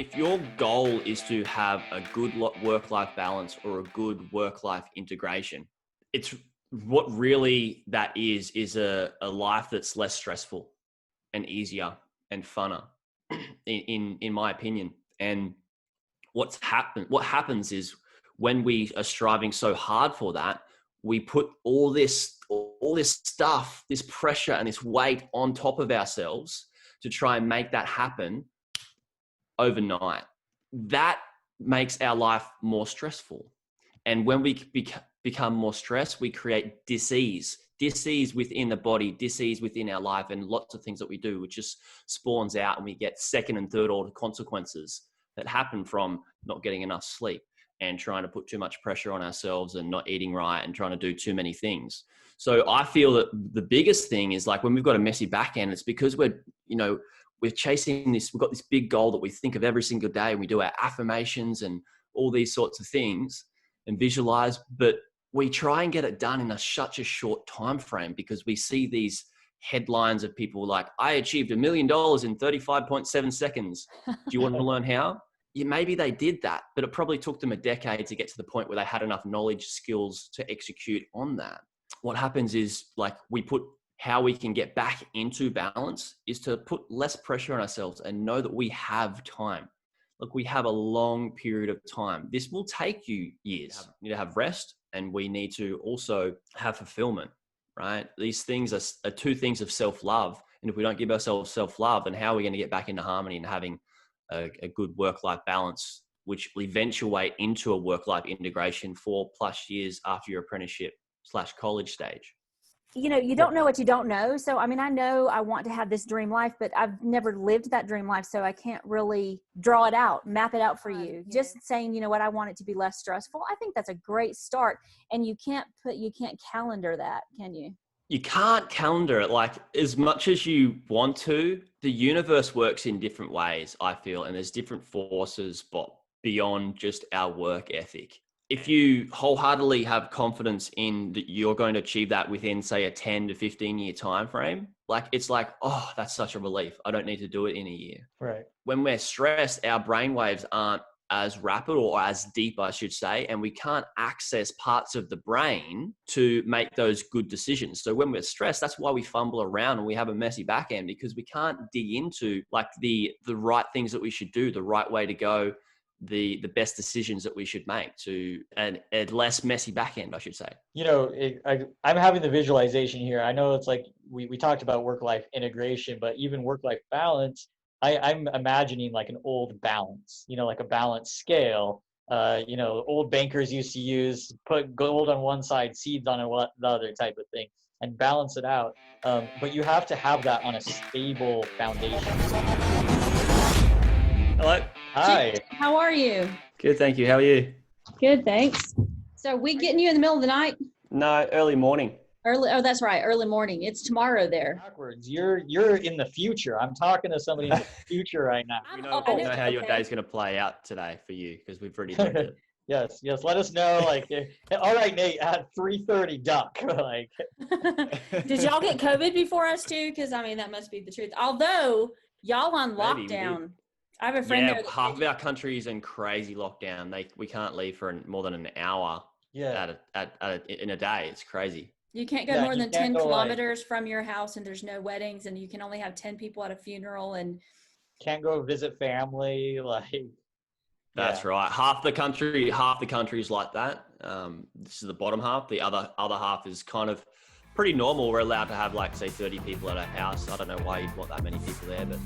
if your goal is to have a good work-life balance or a good work-life integration, it's what really that is a life that's less stressful and easier and funner in my opinion. And what happens is when we are striving so hard for that, we put all this stuff, this pressure and this weight on top of ourselves to try and make that happen overnight. That makes our life more stressful. And when we become more stressed, we create disease within the body, disease within our life, and lots of things that we do, which just spawns out, and we get second and third order consequences that happen from not getting enough sleep and trying to put too much pressure on ourselves and not eating right and trying to do too many things. So I feel that the biggest thing is, like, when we've got a messy back end, it's because we're chasing this, we've got this big goal that we think of every single day, and we do our affirmations and all these sorts of things and visualize, but we try and get it done in such a short time frame because we see these headlines of people like, I achieved $1 million in 35.7 seconds. Do you want to learn how? Yeah, maybe they did that, but it probably took them a decade to get to the point where they had enough knowledge, skills to execute on that. What happens is, like, how we can get back into balance is to put less pressure on ourselves and know that we have time. Look, we have a long period of time. This will take you years. We need to have rest, and we need to also have fulfillment, right? These things are two things of self-love. And if we don't give ourselves self-love, then how are we going to get back into harmony and having a good work-life balance, which will eventuate into a work-life integration 4+ years after your apprenticeship/college stage? You don't know what you don't know. So, I mean, I know I want to have this dream life, but I've never lived that dream life. So I can't really draw it out, map it out for you. Just saying, you know what, I want it to be less stressful. I think that's a great start. And you can't calendar that, can you? You can't calendar it. Like, as much as you want to, the universe works in different ways, I feel. And there's different forces, but beyond just our work ethic. If you wholeheartedly have confidence in that you're going to achieve that within, say, a 10 to 15 year time frame, it's like, oh, that's such a relief. I don't need to do it in a year. Right. When we're stressed, our brain waves aren't as rapid, or as deep, I should say, and we can't access parts of the brain to make those good decisions. So when we're stressed, that's why we fumble around and we have a messy back end, because we can't dig into the right things that we should do, the right way to go, the best decisions that we should make to a less messy back end, I should say. I'm having the visualization here. I know it's like we talked about work-life integration, but even work-life balance, I'm imagining like an old balance, like a balance scale. Old bankers used to use, put gold on one side, seeds on the other type of thing, and balance it out. But you have to have that on a stable foundation. Hello. Hi. How are you? Good, thank you. How are you? Good, thanks. So we getting you in the middle of the night? No, early morning. Oh, that's right. Early morning. It's tomorrow there. Backwards. You're in the future. I'm talking to somebody in the future right now. We know how your day's going to play out today for you, because we've already lived it. Yes. Let us know. All right, Nate, at 3:30, duck. Did y'all get COVID before us too? Because I mean, that must be the truth. Although y'all on lockdown. I have a friend there. Half of our country is in crazy lockdown. We can't leave for more than an hour. Yeah. In a day. It's crazy. You can't go more than 10 kilometers from your house, and there's no weddings, and you can only have 10 people at a funeral, and can't go visit family. That's right. Half the country is like that. This is the bottom half. The other half is kind of pretty normal. We're allowed to have, say, 30 people at a house. I don't know why you'd want that many people there, but